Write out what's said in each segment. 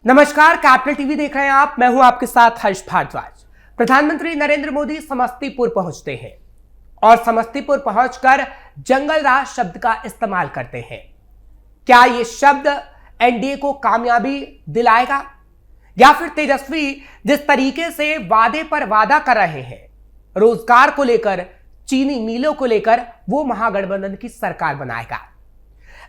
नमस्कार, capital TV देख रहे हैं आप। मैं हूं आपके साथ हर्ष भारद्वाज। प्रधानमंत्री नरेंद्र मोदी समस्तीपुर पहुंचते हैं और समस्तीपुर पहुंचकर जंगल राज शब्द का इस्तेमाल करते हैं। क्या यह शब्द एनडीए को कामयाबी दिलाएगा या फिर तेजस्वी जिस तरीके से वादे पर वादा कर रहे हैं, रोजगार को लेकर, चीनी मिलों को लेकर, वो महागठबंधन की सरकार बनाएगा?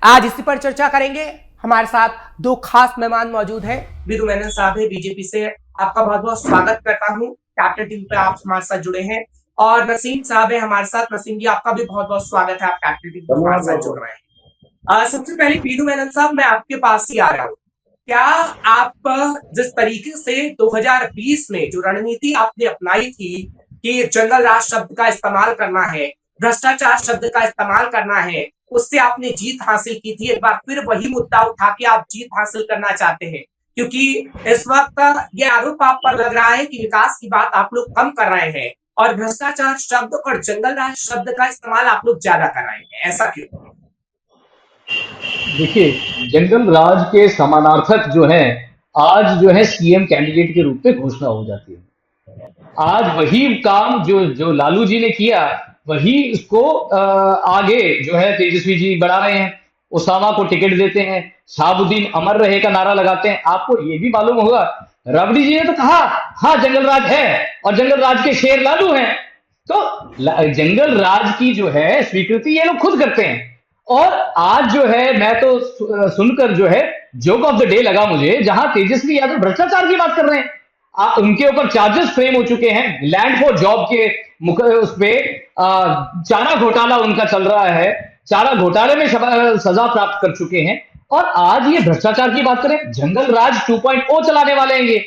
आज इसी पर चर्चा करेंगे। हमारे साथ दो खास मेहमान मौजूद हैं। वीरू मेनन साहब है बीजेपी से, आपका बहुत बहुत स्वागत करता हूं। कैपिटल टीवी पे आप हमारे साथ जुड़े हैं। और नसीम साहब है हमारे साथ। नसीम जी, आपका भी बहुत बहुत स्वागत है, आप कैपिटल टीवी पे हमारे साथ जुड़ रहे हैं। सबसे पहले वीरू मेनन साहब, मैं आपके पास ही आ रहा हूँ। क्या आप जिस तरीके से 2020 में जो रणनीति आपने अपनाई थी कि जंगल राज शब्द का इस्तेमाल करना है, भ्रष्टाचार शब्द का इस्तेमाल करना है, उससे आपने जीत हासिल की थी, एक बार फिर वही मुद्दा उठा के आप जीत हासिल करना चाहते हैं? क्योंकि इस वक्त ये आरोप आप पर लग रहा है कि विकास की बात आप लोग कम कर रहे हैं और भ्रष्टाचार शब्द और जंगल राज शब्द का इस्तेमाल आप लोग ज्यादा कर रहे हैं, ऐसा क्यों? देखिए, जंगल राज के समानार्थक जो है, आज जो है सीएम कैंडिडेट के रूप में घोषणा हो जाती है। आज वही काम जो जो लालू जी ने किया, वही इसको आगे जो है तेजस्वी जी बढ़ा रहे हैं। ओसामा को टिकट देते हैं, शहाबुद्दीन अमर रहे का नारा लगाते हैं। आपको ये भी मालूम होगा, राबड़ी जी ने तो कहा हाँ जंगल राज है, और जंगल राज के शेर लालू हैं। तो जंगल राज की जो है स्वीकृति ये लोग खुद करते हैं। और आज जो है मैं तो सुनकर जो है जोक ऑफ द डे लगा मुझे, जहां तेजस्वी यादव भ्रष्टाचार की बात कर रहे हैं। उनके ऊपर चार्जेस फ्रेम हो चुके हैं लैंड फॉर जॉब के उस पे। चारा घोटाला उनका चल रहा है, चारा घोटाले में सजा प्राप्त कर चुके हैं। और आज ये भ्रष्टाचार की बात करें, जंगल राज 2.0 चलाने वाले हैं ये।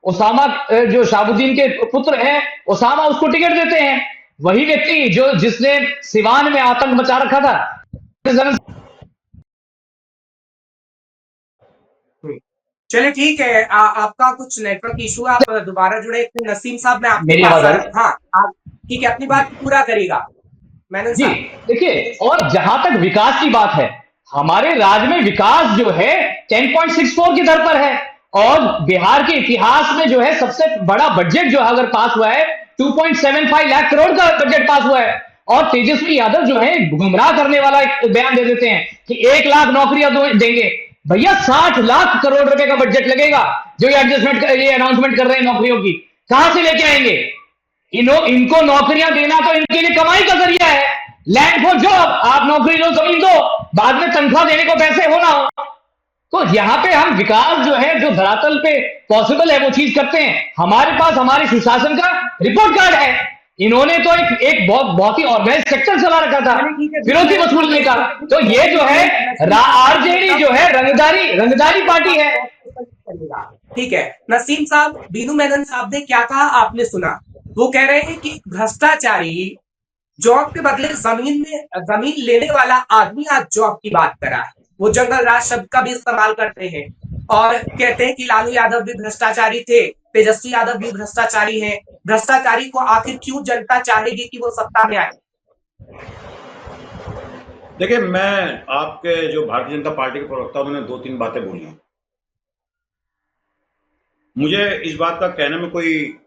ओसामा जो शहाबुद्दीन के पुत्र हैं, ओसामा उसको टिकट देते हैं। वही व्यक्ति जो जिसने सिवान में आतंक मचा रखा था। चलिए ठीक है, आपका कुछ नेटवर्क इशू, आप दोबारा जुड़े। नसीम साहब, मैं आपके मेरी पास आवाज आ आ रही? रहा हूँ। हाँ, आप ठीक है, अपनी बात पूरा करिएगा मेनन जी, साहब। देखिए, और जहां तक विकास की बात है, हमारे राज्य में विकास जो है 10.64 की दर पर है। और बिहार के इतिहास में जो है सबसे बड़ा बजट जो है अगर पास हुआ है, 2.75 लाख करोड़ का बजट पास हुआ है। और तेजस्वी यादव जो है गुमराह करने वाला एक बयान दे देते हैं कि 1 लाख नौकरियां देंगे। भैया 60 लाख करोड़ रुपए का बजट लगेगा जो ये अनाउंसमेंट कर रहे हैं नौकरियों की। कहां से लेके आएंगे? इनको नौकरियां देना तो इनके लिए कमाई का जरिया है। लैंड फॉर जॉब, आप नौकरी लो, जमीन दो, बाद में तनख्वाह देने को पैसे हो ना हो। तो यहाँ पे हम विकास जो है, जो धरातल पे पॉसिबल है, वो चीज करते हैं। हमारे पास हमारे सुशासन का रिपोर्ट कार्ड है। इन्होंने तो एक बहुत ही ऑर्गेनाइज सेक्टर चला रखा था फिरौती वसूलने का। तो ये जो है आरजेडी जो है रंगदारी पार्टी है। ठीक है नसीम साहब, बीनू मेनन साहब ने क्या कहा आपने सुना? वो कह रहे हैं कि भ्रष्टाचारी जॉब के बदले जमीन लेने वाला आदमी आज जॉब की बात कर रहा है। वो जंगल राज शब्द का भी इस्तेमाल करते हैं और कहते हैं कि लालू यादव भी भ्रष्टाचारी थे, तेजस्वी यादव भी भ्रष्टाचारी हैं। भ्रष्टाचारी को आखिर क्यों जनता चाहेगी कि वो सत्ता में आए? देखिए, मैं आपके जो भारतीय जनता पार्टी के प्रवक्ता, उन्होंने 2-3 बातें बोली हैं। मुझे इस बात का कहने में कोई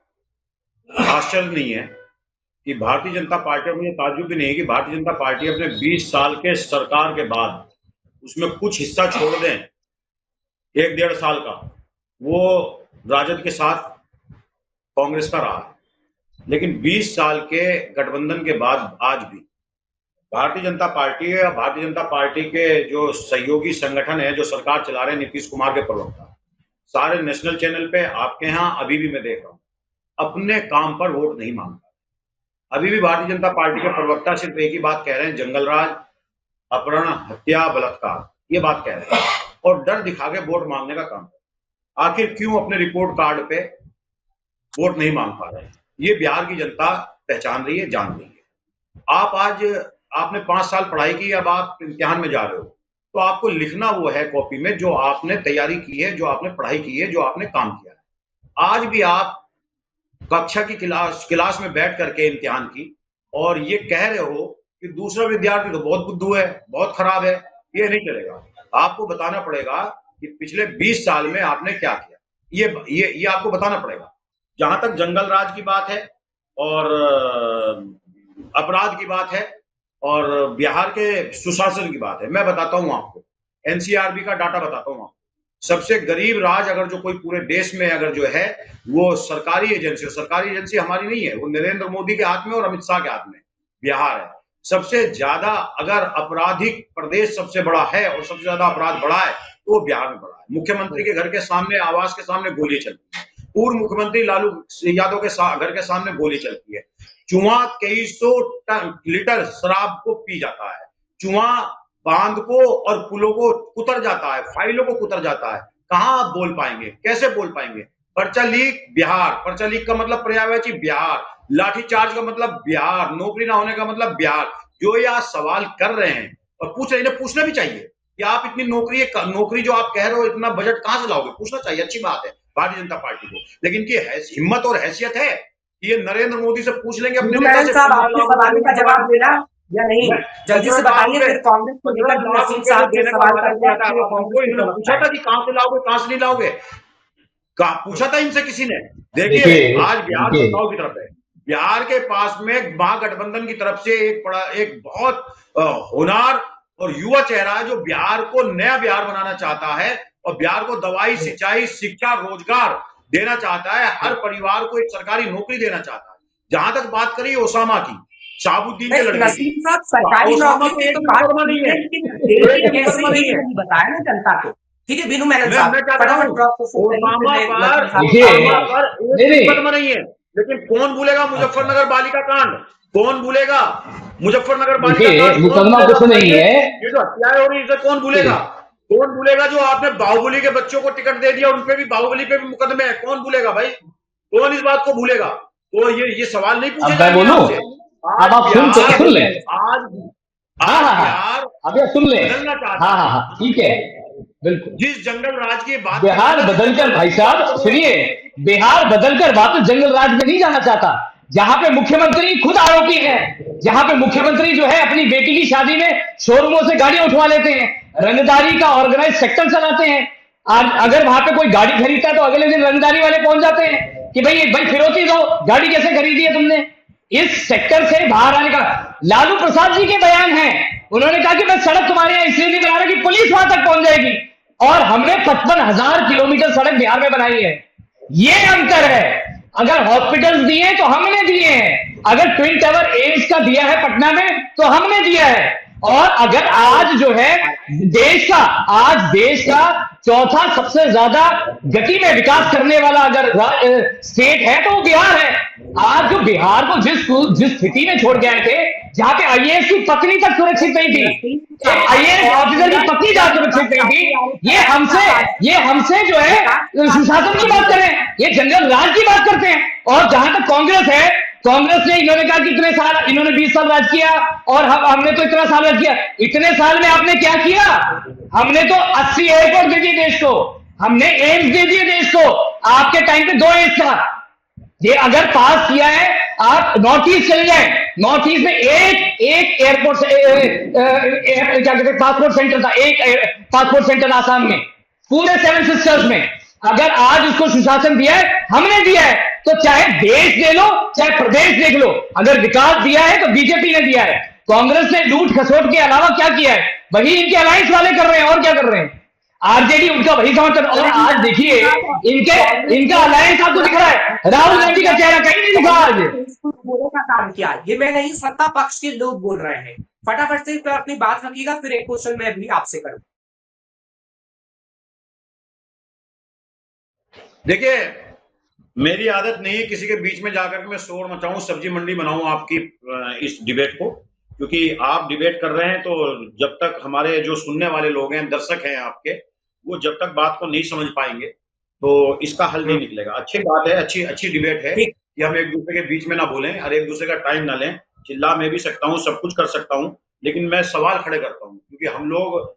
आश्चर्य नहीं है कि भारतीय जनता पार्टी, मुझे ताज्जुब भी नहीं है कि भारतीय जनता पार्टी अपने 20 साल के सरकार के बाद उसमें कुछ हिस्सा छोड़ दें, 1-1.5 साल का, वो राजद के साथ कांग्रेस का रहा। लेकिन 20 साल के गठबंधन के बाद आज भी भारतीय जनता पार्टी है, भारतीय जनता पार्टी के जो सहयोगी संगठन है, जो सरकार चला रहे हैं, नीतीश कुमार के प्रवक्ता, सारे नेशनल चैनल पे, आपके यहाँ अभी भी मैं देख रहा हूँ, अपने काम पर वोट नहीं मांगता। अभी भी भारतीय जनता पार्टी के प्रवक्ता सिर्फ एक ही बात कह रहे हैं, जंगल राज, अपहरण, हत्या, बलात्कार, ये बात कह रहे हैं, और डर दिखा के वोट मांगने का काम। आखिर क्यों अपने रिपोर्ट कार्ड पे वोट नहीं मांग पा रहे? ये बिहार की जनता पहचान रही है, जान रही है। आपने 5 साल पढ़ाई की, अब आप इम्तिहान में जा रहे हो, तो आपको लिखना वो है कॉपी में जो आपने तैयारी की है, जो आपने पढ़ाई की है, जो आपने काम किया है। आज भी आप कक्षा की क्लास में बैठ करके इम्तिहान की और ये कह रहे हो कि दूसरा विद्यार्थी तो बहुत बुद्धू है, बहुत खराब है, ये नहीं चलेगा। आपको बताना पड़ेगा कि पिछले 20 साल में आपने क्या किया। ये आपको बताना पड़ेगा। जहां तक जंगल राज की बात है और अपराध की बात है और बिहार के सुशासन की बात है, मैं बताता हूं आपको, एनसीआरबी का डाटा बताता हूं आपको। सबसे गरीब राज अगर जो कोई पूरे देश में अगर जो है वो सरकारी एजेंसी हमारी नहीं है, वो नरेंद्र मोदी के हाथ में और अमित शाह के हाथ में बिहार है। सबसे ज्यादा अगर आपराधिक प्रदेश सबसे बड़ा है और सबसे ज्यादा अपराध बढ़ा है तो वो बिहार में बढ़ा है। मुख्यमंत्री के घर के सामने, आवास के सामने गोली चलती है, पूर्व मुख्यमंत्री लालू यादव के घर के सामने गोली चलती है, चुहा 2300 लीटर शराब को पी जाता है, चुहा बांध को और पुलों को कुतर जाता है, फाइलों को कुतर जाता है। कहां आप बोल पाएंगे, कैसे बोल पाएंगे? पर्चा लीक बिहार, पर्चा लीक का मतलब पर्यायवाची बिहार, लाठीचार्ज का मतलब बिहार, नौकरी ना होने का मतलब बिहार। जो ये आज सवाल कर रहे हैं और पूछ रहे हैं, इन्हें पूछना भी चाहिए कि आप इतनी नौकरी जो आप कह रहे हो, इतना बजट कहां से लाओगे? पूछना चाहिए, अच्छी बात है भारतीय जनता पार्टी को। लेकिन की हिम्मत और हैसियत है ये नरेंद्र मोदी से पूछ लेंगे अपने नेता से, साहब आपके सवाल का जवाब देना या नहीं, जल्दी से बताइए। फिर कांग्रेस को लेकर भी नसीम साहब के सवाल का पूछा था कि कहां से लाओगे, कहां से नहीं लाओगे, पूछा था इनसे किसी ने? देखिए आज बिहार चुनाव की तरफ है, बिहार के पास में महागठबंधन की तरफ से एक बहुत होनार और युवा चेहरा है जो बिहार को नया बिहार बनाना चाहता है और बिहार को दवाई, सिंचाई, शिक्षा, रोजगार देना चाहता है, हर परिवार को एक सरकारी नौकरी देना चाहता है। जहां तक बात करी ओसामा की, शाहबुद्दीन के लड़के की, सरकारी नौकरी एक मुकदमा नहीं है, एक मुकदमा नहीं है, बताया ना जनता को। ठीक है बीनू मेनन मैं साहब, चाहता हूं ओसामा पर एक मुकदमा नहीं है, लेकिन कौन भूलेगा मुजफ्फरनगर बालिका कांड? कौन भूलेगा मुजफ्फरनगर बालिका कांड? मुकदमा कुछ नहीं है, ये जो हत्याएं हो रही है कौन भूलेगा? कौन भूलेगा जो आपने बाहुबली के बच्चों को टिकट दे दिया, उनपे भी, बाहुबली पे भी मुकदमे हैं, कौन भूलेगा भाई? कौन इस बात को भूलेगा? तो ये सवाल नहीं पूछे जाएंगे आपसे। अब आप सुन ले, आज बिहार अब आप सुन ले, बदलना चाहता है, ठीक है, बिल्कुल। जिस जंगल राज की बात, बिहार बदलकर, भाई साहब सुनिए, बिहार बदलकर वापस जंगल राज में नहीं जाना चाहता, जहां पे मुख्यमंत्री खुद आरोपी है, जहां पे मुख्यमंत्री जो है अपनी बेटी की शादी में शोरूमों से गाड़ियां उठवा लेते हैं, रंगदारी का ऑर्गेनाइज सेक्टर चलाते हैं। अगर वहां पे कोई गाड़ी खरीदता है तो अगले दिन रंगदारी वाले पहुंच जाते हैं कि भाई फिरौती दो, गाड़ी कैसे खरीदी है तुमने। इस सेक्टर से बाहर आने का लालू प्रसाद जी के बयान है, उन्होंने कहा कि मैं सड़क तुम्हारे यहां इसलिए नहीं बना रहा कि पुलिस वहां तक पहुंच जाएगी, और हमने 55,000 किलोमीटर सड़क बिहार में बनाई है। ये अंतर है। अगर हॉस्पिटल्स दिए तो हमने दिए हैं, अगर ट्विन टावर एम्स का दिया है पटना में तो हमने दिया है, और अगर आज जो है देश का चौथा सबसे ज्यादा गति में विकास करने वाला अगर स्टेट है तो वो बिहार है। आज जो बिहार को जिस स्थिति में छोड़ गए थे, जहां पे आईएएस की पत्नी तक सुरक्षित नहीं थी, आईएएस ऑफिसर की पत्नी जहां सुरक्षित नहीं थी, ये हमसे जो है सुशासन की बात करें, ये जंगल राज की बात करते हैं। और जहां तक कांग्रेस है, कांग्रेस ने, इन्होंने कहा कि इतने साल, इन्होंने 20 साल राज किया और हमने तो इतना साल राज किया। इतने साल में आपने क्या किया? हमने तो 80 एयरपोर्ट दे दिए देश को, हमने एम्स दे दिए देश को, आपके टाइम पे 2 एम्स था। ये अगर पास किया है, आप नॉर्थ ईस्ट चले जाए, नॉर्थ ईस्ट में एक एयरपोर्ट क्या कहते हैं, पासपोर्ट सेंटर था, एक पासपोर्ट सेंटर आसाम में, पूरे 7 सिस्टर्स में। अगर आज उसको सुशासन दिया है, हमने दिया है, तो चाहे देश ले लो चाहे प्रदेश देख लो, अगर विकास दिया है तो बीजेपी ने दिया है। कांग्रेस ने लूट खसोट के अलावा क्या किया है? वही इनके अलायंस वाले कर रहे हैं, और क्या कर रहे हैं? आरजेडी उनका वही समर्थन। और आज देखिए इनका अलायंस आपको दिख रहा है, राहुल गांधी का चेहरा कहीं नहीं दिखा आज। बोलने का काम किया, ये मैं नहीं, सत्ता पक्ष के लोग बोल रहे हैं। फटाफट से अपनी बात रखिएगा, फिर एक क्वेश्चन मैं भी आपसे करूं। देखिए मेरी आदत नहीं है किसी के बीच में जाकर के मैं शोर मचाऊं, सब्जी मंडी बनाऊं आपकी इस डिबेट को, क्योंकि आप डिबेट कर रहे हैं तो जब तक हमारे जो सुनने वाले लोग हैं, दर्शक हैं आपके, वो जब तक बात को नहीं समझ पाएंगे तो इसका हल नहीं निकलेगा। अच्छी बात है, अच्छी डिबेट है कि हम एक दूसरे के बीच में ना बोलें और एक दूसरे का टाइम ना लें। चिल्ला मैं भी सकता हूँ, सब कुछ कर सकता हूँ, लेकिन मैं सवाल खड़े करता हूँ, क्योंकि हम लोग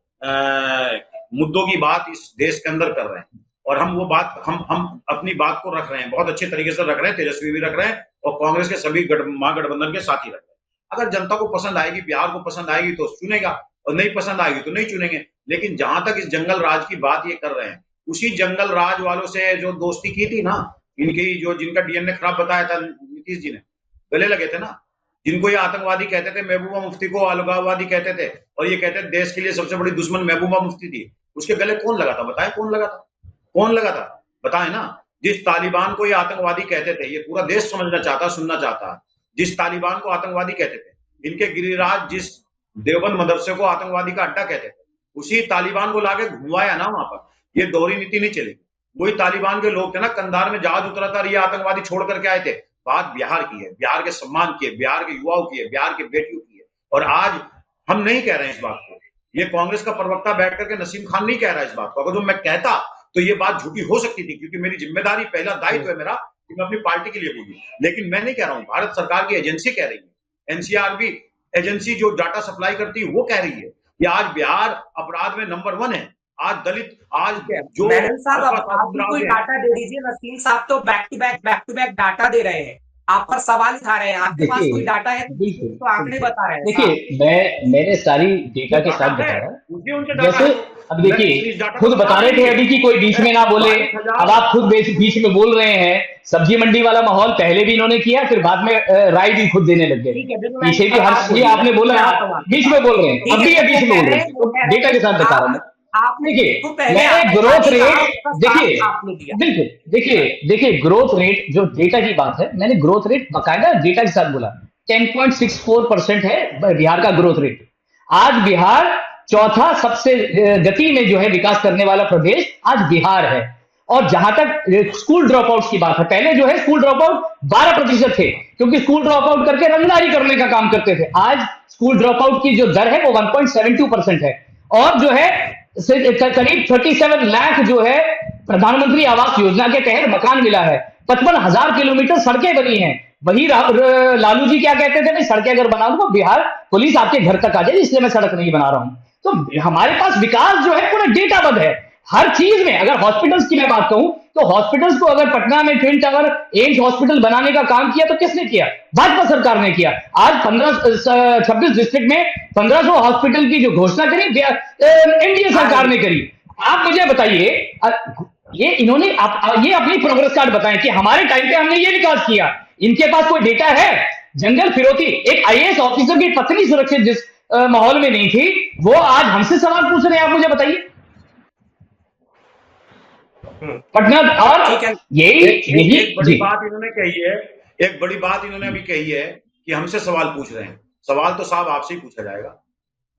मुद्दों की बात इस देश के अंदर कर रहे हैं और हम वो बात, हम अपनी बात को रख रहे हैं, बहुत अच्छे तरीके से रख रहे हैं, तेजस्वी भी रख रहे हैं और कांग्रेस के सभी महागठबंधन के साथी रख रहे हैं। अगर जनता को पसंद आएगी, बिहार को पसंद आएगी तो चुनेगा, और नहीं पसंद आएगी तो नहीं चुनेंगे। लेकिन जहां तक इस जंगल राज की बात ये कर रहे हैं, उसी जंगल राज वालों से जो दोस्ती की थी ना, इनकी जो जिनका डीएनए खराब बताया था नीतीश जी ने, गले लगे थे ना, जिनको ये आतंकवादी कहते थे, महबूबा मुफ्ती को अलगाववादी कहते थे, और ये कहते थे देश के लिए सबसे बड़ी दुश्मन महबूबा मुफ्ती थी, उसके गले कौन लगा था? बताएं कौन लगा था? कौन लगा था? बताएं ना। जिस तालिबान को ये आतंकवादी कहते थे, ये पूरा देश समझना चाहता, सुनना चाहता, जिस तालिबान को आतंकवादी कहते थे, इनके गिरिराज जिस देवबंद मदरसे को आतंकवादी का अड्डा कहते थे, उसी तालिबान को लाके घुमाया ना वहां पर। ये दोहरी नीति नहीं चलेगी। वही तालिबान के लोग थे ना, कंधार में जहाज उतरा था, ये आतंकवादी छोड़ करके आए थे। बात बिहार की है, बिहार के सम्मान की है, बिहार के युवाओं की है, बिहार की बेटियों की है। और आज हम नहीं कह रहे हैं इस बात को, ये कांग्रेस का प्रवक्ता बैठ करके नसीम खान नहीं कह रहा है इस बात को। अगर जो मैं कहता तो ये बात झूठी हो सकती थी, क्योंकि मेरी जिम्मेदारी, पहला दायित्व है मेरा कि मैं अपनी पार्टी के लिए बोलूं। लेकिन मैं नहीं कह रहा हूं, भारत सरकार की एजेंसी कह रही है, एनसीआरबी एजेंसी जो डाटा सप्लाई करती है वो कह रही है कि आज बिहार अपराध में नंबर 1 है। आज दलित, आज जो मेहन साहब, अब आप भी कोई है, डाटा दे दीजिए। नसीम साहब तो बैक टू बैक डाटा दे रहे हैं, आप पर सवाल उठा रहे हैं। आपके पास कोई देखिए, डाटा है बिल्कुल तो आंकड़े बता रहे हैं। देखिए, मैंने सारी डेटा के साथ बताया। मुझे उनसे डाटा जैसे है। अब मैं देखिए, इस डाटा खुद को बता रहे थे अभी कि कोई बीच में ना बोले, 22,000 अब आप खुद बीच में बोल रहे हैं। सब्जी मंडी वाला माहौल पहले भी इन्होंने किया, फिर बाद में राय भी खुद देने लग गए। ठीक है, बिल्कुल। पीछे भी हर ये आपने बोला, बीच में बोल रहे हैं, अब भी ये बीच में बोल रहे हैं। डेटा के साथ बता रहा हूँ। देखिए, मैंने ग्रोथ रेट, देखिए बिल्कुल, देखिए ग्रोथ रेट, जो डेटा की बात है, मैंने ग्रोथ रेट बकायदा डेटा के साथ बोला। 10.64% है बिहार का ग्रोथ रेट। आज बिहार चौथा सबसे गति में जो है विकास करने वाला प्रदेश आज बिहार है। और जहां तक स्कूल ड्रॉप आउट की बात है, पहले जो है स्कूल ड्रॉप आउट 12% थे, क्योंकि स्कूल ड्रॉप आउट करके रंगदारी करने का काम करते थे। आज स्कूल ड्रॉप आउट की जो दर है वो 1.72% है। और जो है करीब 37 लाख जो है प्रधानमंत्री आवास योजना के तहत मकान मिला है। 55,000 किलोमीटर सड़कें बनी हैं। वही लालू जी क्या कहते थे, भाई सड़कें अगर बना दूंगा बिहार पुलिस आपके घर तक आ जाएगी, इसलिए मैं सड़क नहीं बना रहा हूं। तो हमारे पास विकास जो है पूरा डेटाबद्ध है हर चीज में। अगर हॉस्पिटल्स की मैं बात कहूं तो हॉस्पिटल्स को अगर पटना में ट्विन टावर एम्स हॉस्पिटल बनाने का काम किया तो किसने किया? भाजपा सरकार ने किया। आज 26 डिस्ट्रिक्ट में 1500 हॉस्पिटल की जो घोषणा करी एनडीए सरकार ने करी। आप मुझे बताइए, ये इन्होंने ये अपनी प्रोग्रेस कार्ड बताएं कि हमारे टाइम पे हमने ये विकास किया। इनके पास कोई डेटा है? जंगल फिरौती, एक आईएएस ऑफिसर की पत्नी सुरक्षित जिस माहौल में नहीं थी, वो आज हमसे सवाल पूछ रहे हैं। आप मुझे बताइए पटना। और यही एक बड़ी बात इन्होंने कही है, एक बड़ी बात इन्होंने अभी कही है कि हमसे सवाल पूछ रहे हैं। सवाल तो साहब आपसे ही पूछा जाएगा।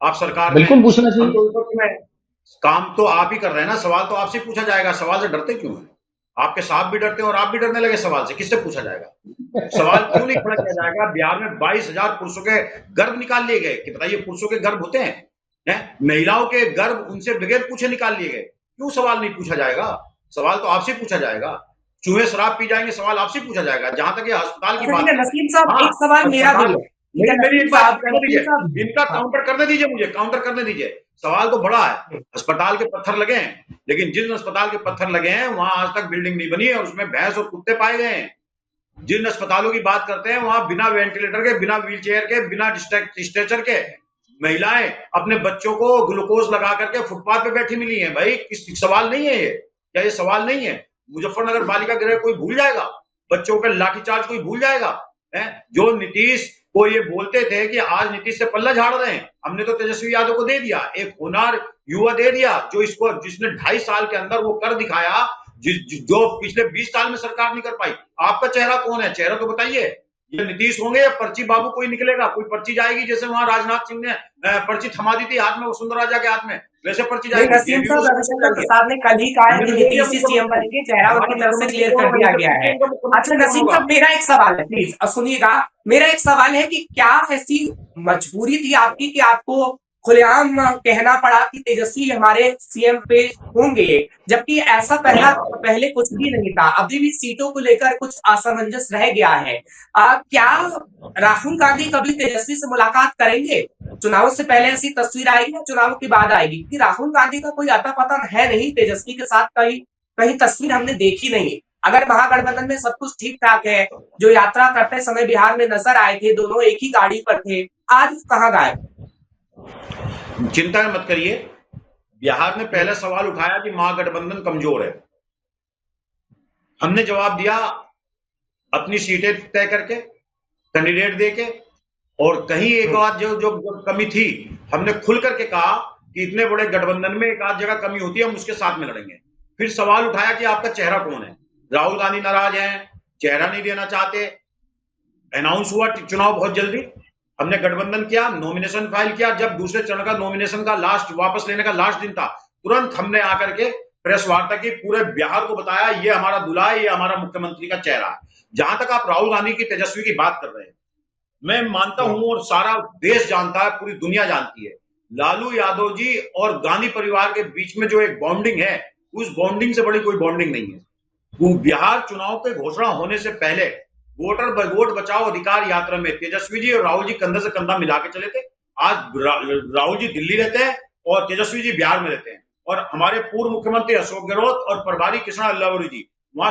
आप सरकार बिल्कुल पूछना चाहिए। काम तो आप ही कर रहे हैं ना, सवाल तो आपसे पूछा जाएगा। सवाल से डरते क्यों हैं? आपके साहब भी डरते हैं और आप भी डरने लगे सवाल से। किससे पूछा जाएगा? सवाल क्यों नहीं खड़ा किया जाएगा? बिहार में 22,000 पुरुषों के गर्भ निकाल लिए गए। कि बताइए, पुरुषों के गर्भ होते हैं? महिलाओं के गर्भ उनसे बगैर पूछे निकाल लिए गए। क्यों सवाल नहीं पूछा जाएगा? सवाल तो आपसे पूछा जाएगा। चूहे शराब पी जाएंगे, सवाल आपसे पूछा जाएगा। जहां तक ये अस्पताल की बात है, नसीम साहब, एक सवाल मेरा भी है। मेरी एक बात कहने दीजिए, इनका काउंटर करने दीजिए, मुझे काउंटर करने दीजिए। सवाल तो बड़ा है, अस्पताल के पत्थर लगे हैं, लेकिन जिन अस्पताल के पत्थर लगे हैं वहां आज तक बिल्डिंग नहीं बनी है और उसमें भैंस और कुत्ते पाए गए हैं। जिन अस्पतालों की बात करते हैं वहां बिना वेंटिलेटर के, बिना व्हीलचेयर के, बिना स्ट्रेचर के महिलाएं अपने बच्चों को ग्लूकोज लगा करके फुटपाथ पे बैठी मिली हैं। भाई सवाल नहीं है ये? क्या ये सवाल नहीं है? मुजफ्फरनगर बालिका गृह कोई भूल जाएगा? बच्चों पे लाठीचार्ज कोई भूल जाएगा? जो नीतीश को ये बोलते थे कि आज नीतीश से पल्ला झाड़ रहे हैं, हमने तो तेजस्वी यादव को दे दिया, एक होनहार युवा दे दिया, जो इसको जिसने 2.5 साल के अंदर वो कर दिखाया, जो पिछले 20 साल में सरकार नहीं कर पाई। आपका चेहरा कौन है? चेहरा तो बताइए। ये नीतीश होंगे या पर्ची बाबू कोई निकलेगा? कोई पर्ची जाएगी जैसे वहां राजनाथ सिंह ने पर्ची थमा दी थी हाथ में, वसुंधरा के हाथ में, वैसे पर्ची जाएगी। रविशंकर प्रसाद ने कल ही कहा कि नीतीश ही सीएम बनेंगे, चेहरा उनकी तरफ से क्लियर कर दिया गया है। अच्छा नसीम साहब, मेरा एक सवाल है, प्लीज सुनिएगा। मेरा एक सवाल है कि क्या ऐसी मजबूरी थी आपकी कि आपको खुलेआम कहना पड़ा कि तेजस्वी हमारे सीएम पे होंगे, जबकि ऐसा पहले कुछ भी नहीं था? अभी भी सीटों को लेकर कुछ असमंजस रह गया है। क्या राहुल गांधी कभी तेजस्वी से मुलाकात करेंगे? चुनाव से पहले ऐसी तस्वीर आएगी या चुनाव के बाद आएगी? कि राहुल गांधी का कोई अता पता है नहीं, तेजस्वी के साथ कहीं तस्वीर हमने देखी नहीं। अगर महागठबंधन में सब कुछ ठीक ठाक है, जो यात्रा करते समय बिहार में नजर आए थे, दोनों एक ही गाड़ी पर थे, आज कहां गायब? चिंता मत करिए, बिहार ने पहले सवाल उठाया कि महागठबंधन कमजोर है। हमने जवाब दिया अपनी सीटें तय करके, कैंडिडेट देके, और कहीं एक आध जो कमी थी हमने खुल करके कहा कि इतने बड़े गठबंधन में एक आध जगह कमी होती है, हम उसके साथ में लड़ेंगे। फिर सवाल उठाया कि आपका चेहरा कौन है। राहुल गांधी नाराज हैं, चेहरा नहीं देना चाहते। अनाउंस हुआ चुनाव बहुत जल्दी, हमने गठबंधन किया, नॉमिनेशन फाइल किया। जब दूसरे चरण का नॉमिनेशन का वापस लेने का लास्ट दिन था, तुरंत हमने आकर के प्रेस वार्ता की, पूरे बिहार को बताया ये हमारा दूल्हा है, ये हमारा मुख्यमंत्री का चेहरा है। जहां तक आप राहुल गांधी की तेजस्वी की बात कर रहे हैं, मैं मानता हूं और सारा देश जानता है, पूरी दुनिया जानती है, लालू यादव जी और गांधी परिवार के बीच में जो एक बॉन्डिंग है, उस बॉन्डिंग से बड़ी कोई बॉन्डिंग नहीं है। वो बिहार चुनाव के घोषणा होने से पहले वोट बचाओ अधिकार यात्रा में तेजस्वी जी और राहुल जी कंधे से कंधा मिला के चले थे। आज राहुल जी दिल्ली रहते हैं और तेजस्वी जी बिहार में रहते हैं, और हमारे पूर्व मुख्यमंत्री अशोक गहलोत और प्रभारी कृष्ण अल्लावरी जी वहां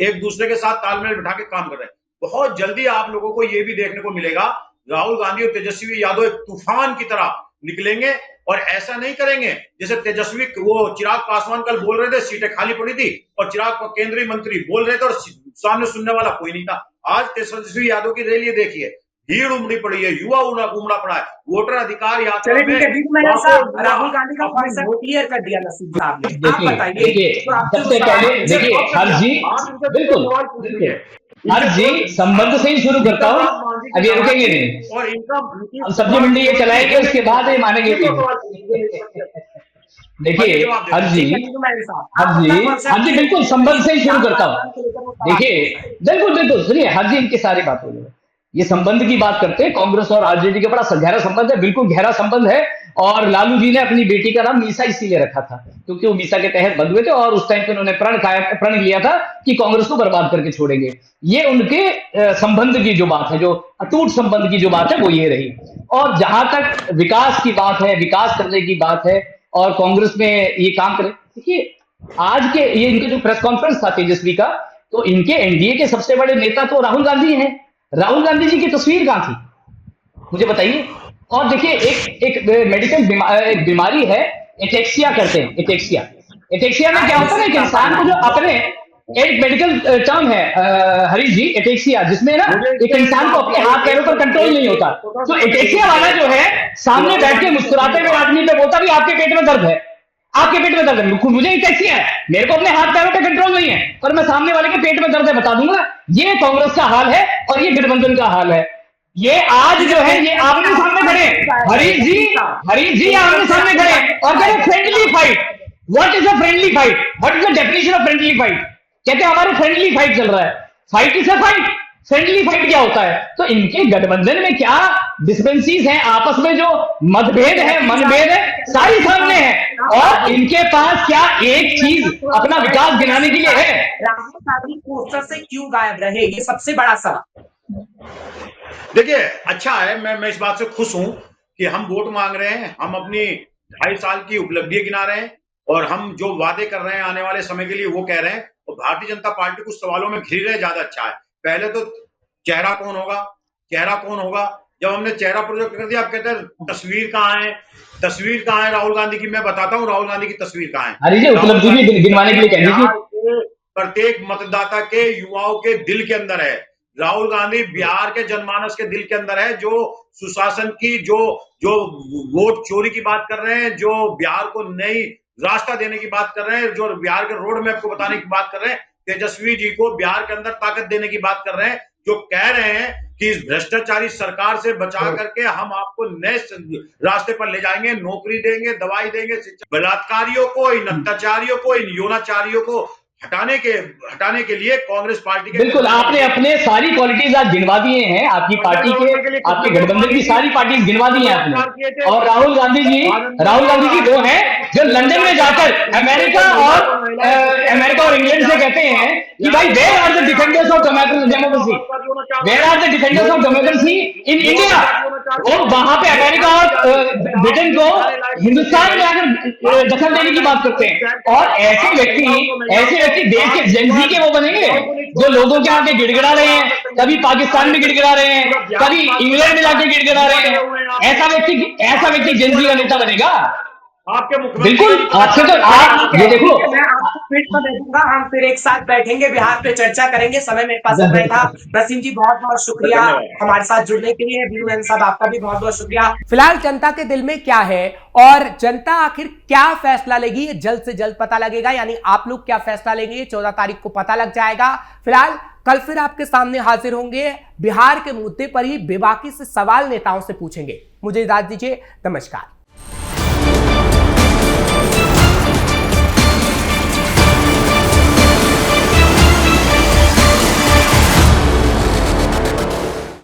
एक दूसरे के साथ तालमेल बिठा के काम कर रहे हैं। बहुत जल्दी आप लोगों को यह भी देखने को मिलेगा, राहुल गांधी और तेजस्वी यादव एक तूफान की तरह निकलेंगे, और ऐसा नहीं करेंगे जैसे तेजस्वी, वो चिराग पासवान कल बोल रहे थे सीटें खाली पड़ी थी, और चिराग केंद्रीय मंत्री बोल रहे थे और सामने सुनने वाला कोई नहीं था। आज तेजस्वी यादव की रैली देखिए, भीड़ उमड़ी पड़ी है, युवा उमड़ा पड़ा है, वोटर अधिकार यात्रा में राहुल गांधी का कॉन्सेप्ट क्लियर कर दिया नसीब साहब ने। आप बताइए, सबसे पहले देखिए हर्ष जी, बिल्कुल हर्ष जी, संबंध से ही शुरू करता हूँ, अभी रुकेंगे नहीं, और इनका हम सब्जी मंडी ये चलाएंगे, उसके बाद ये मानेंगे भी। देखिए हर्ष जी, बिल्कुल संबंध से ही शुरू करता हूँ। देखिए बिल्कुल सुनिए हर्ष जी, इनकी सारी बात हो गई, ये संबंध की बात करते हैं, कांग्रेस और आरजेडी का बड़ा गहरा संबंध है, बिल्कुल गहरा संबंध है। और लालू जी ने अपनी बेटी का नाम मीसा इसीलिए रखा था क्योंकि वो मीसा के तहत बंद हुए थे, और उस टाइम पे उन्होंने प्रण लिया था कि कांग्रेस को बर्बाद करके छोड़ेंगे। ये उनके संबंध की जो बात है, जो अटूट संबंध की जो बात है, वो ये रही। और जहां तक विकास की बात है, विकास करने की बात है, और कांग्रेस में ये काम करे, देखिए आज के ये इनके जो प्रेस कॉन्फ्रेंस था तेजस्वी का, तो इनके एनडीए के सबसे बड़े नेता तो राहुल गांधी हैं। राहुल गांधी जी की तस्वीर कहां थी, मुझे बताइए। और देखिए एक मेडिकल बीमारी है, एटेक्सिया करते हैं, एटेक्सिया में क्या होता है ना, एक इंसान को जो अपने, एक मेडिकल टर्म है हरीश जी, एटेक्सिया, जिसमें ना एक इंसान को अपने हाथ पैरों पर कंट्रोल नहीं होता। तो एटेक्सिया वाला जो है, सामने बैठ के मुस्कुराते हुए आदमी पे बोलता भी आपके पेट में दर्द है, आपके पेट में दर्द है, मुझे एटेक्सिया है, मेरे को अपने हाथ पैरों पे कंट्रोल नहीं है, पर मैं सामने वाले के पेट में दर्द है बता दूंगा। ये कांग्रेस का हाल है और ये गठबंधन का हाल है। ये आज जो है, ये आमने सामने खड़े, हरीश जी आमने सामने खड़े और कह रहे friendly fight. What is a friendly fight? What is the definition of friendly fight? कहते हैं हमारे फ्रेंडली फाइट चल रहा है। Fight is a fight, friendly fight क्या होता है? तो इनके गठबंधन में क्या डिस्पेंसीज हैं, आपस में जो मतभेद है, मनभेद है, सारी सामने है, और इनके पास क्या एक चीज अपना विकास गिनाने के लिए है? राहुल गांधी पोस्टर से क्यों गायब रहे, ये सबसे बड़ा सवाल। देखिए अच्छा है, मैं इस बात से खुश हूं कि हम वोट मांग रहे हैं, हम अपनी 2.5 साल की उपलब्धि गिना रहे हैं, और हम जो वादे कर रहे हैं आने वाले समय के लिए वो कह रहे हैं। और भारतीय जनता पार्टी कुछ सवालों में घिर रहे, ज्यादा अच्छा है। पहले तो चेहरा कौन होगा, जब हमने चेहरा प्रोजेक्ट कर दिया, आप कहते हैं तस्वीर कहाँ है राहुल गांधी की। मैं बताता हूँ राहुल गांधी की तस्वीर कहाँ है। अरे उपलब्धि भी गिनवाने के लिए कह दीजिए। प्रत्येक मतदाता के, युवाओं के दिल के अंदर है राहुल गांधी, बिहार के जनमानस के दिल के अंदर है, जो सुशासन की, जो वोट चोरी की बात कर रहे हैं, जो बिहार को नई रास्ता देने की बात कर रहे हैं, जो बिहार के रोड मैप को बताने की बात कर रहे हैं, तेजस्वी जी को बिहार के अंदर ताकत देने की बात कर रहे हैं, जो कह रहे हैं कि इस भ्रष्टाचारी सरकार से बचा करके हम आपको नए रास्ते पर ले जाएंगे, नौकरी देंगे, दवाई देंगे, शिक्षा। बलात्कारियों को, इन अत्याचारियों को, इन यौनाचारियों को हटाने के लिए कांग्रेस पार्टी के, बिल्कुल आपने अपने सारी क्वालिटीज आज गिनवा दिए हैं, आपकी पार्टी के, आपके गठबंधन की सारी पार्टीज गिनवा दी हैं आपने। और राहुल गांधी जी वो हैं जो लंदन में जाकर अमेरिका और इंग्लैंड से कहते हैं कि भाई where are the defenders of democracy, where are the defenders of democracy in India. और वहां पे अमेरिका और ब्रिटेन को हिंदुस्तान में आकर दखल देने की बात करते हैं। और ऐसे व्यक्ति देश के जेनजी के वो बनेंगे जो लोगों के आगे गिड़गिड़ा रहे हैं, कभी पाकिस्तान में गिड़गिड़ा रहे हैं, कभी इंग्लैंड में जाके गिड़गिड़ा रहे हैं। ऐसा व्यक्ति जेनजी का नेता बनेगा? आपके मुख्यमंत्री बिल्कुल आपसे तो आप ये देखो, मैं आपको फिर तो दे दूंगा, हम फिर एक साथ बैठेंगे, बिहार पे चर्चा करेंगे। समय मेरे पास इतना ही था। नसीम जी बहुत बहुत शुक्रिया हमारे साथ जुड़ने के लिए। वीरू साहब आपका भी बहुत बहुत शुक्रिया। फिलहाल जनता के दिल में क्या है और जनता आखिर क्या फैसला लेगी, ये जल्द से जल्द पता लगेगा। यानी आप लोग क्या फैसला लेंगे, ये 14 तारीख को पता लग जाएगा। फिलहाल कल फिर आपके सामने हाजिर होंगे, बिहार के मुद्दे पर ही बेबाकी से सवाल नेताओं से पूछेंगे। मुझे इजाजत दीजिए, नमस्कार।